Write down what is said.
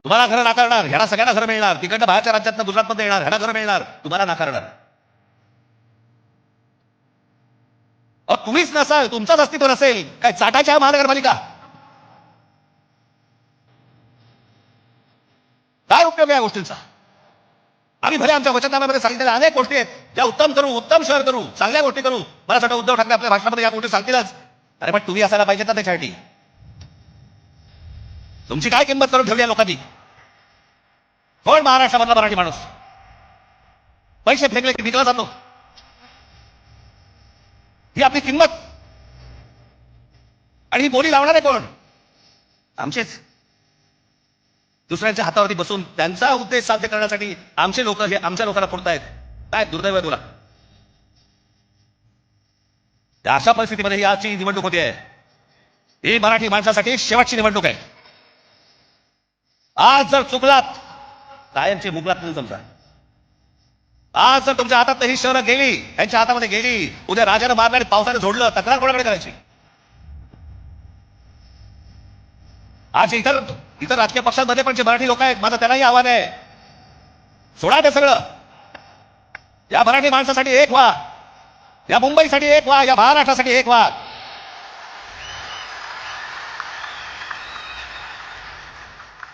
तुम्हाला घरं नाकारणार, ह्याला सगळ्यांना घरं मिळणार, तिकडनं बाहेरच्या राज्यातनं गुजरातमध्ये येणार, ह्याला घरं मिळणार, तुम्हाला नाकारणार. तुम्हीच नसाल, तुमचंच अस्तित्व नसेल, काय चाटायच्या महानगरपालिका? काय उपयोग आहे या गोष्टींचा? आम्ही भले आमच्या वचननाम्यामध्ये सांगितलेल्या अनेक गोष्टी आहेत ज्या उत्तम करू, उत्तम शहर करू, चांगल्या गोष्टी करू. मला असं वाटतं उद्धव ठाकरे आपल्या भाषणामध्ये या गोष्टी सांगतीलच. अरे पण तुम्ही असायला पाहिजेत ना त्याच्यासाठी. तुमची काय किंमत करून ठेवली आहे लोकांनी? कोण महाराष्ट्रामधला मराठी माणूस पैसे फेकले की विकला जातो? ही आपली किंमत. आणि ही बोली लावणारे कोण? आमचेच. दुसऱ्यांच्या हातावरती बसून त्यांचा उद्देश साध्य करण्यासाठी आमचे लोक हे आमच्या लोकांना फोडतायत. काय दुर्दैव आहे तुला. त्या अशा परिस्थितीमध्ये ही आजची निवडणूक होती आहे. ही मराठी माणसासाठी शेवटची निवडणूक आहे. आज जर चुकलात कायमची मुगलात नाही समजा. आज जर तुमच्या हातात ही शहरं गेली, त्यांच्या हातामध्ये गेली, उद्या राजानं मारलं आणि पावसाने झोडलं, तक्रार कोणाकडे करायची? आज इतर इतर राजकीय पक्षांमध्ये पण जे मराठी लोक आहेत, माझं त्यांनाही आव्हान आहे, सोडा ते सगळं. या मराठी माणसासाठी एक व्हा, या मुंबईसाठी एक व्हा, या महाराष्ट्रासाठी एक व्हा.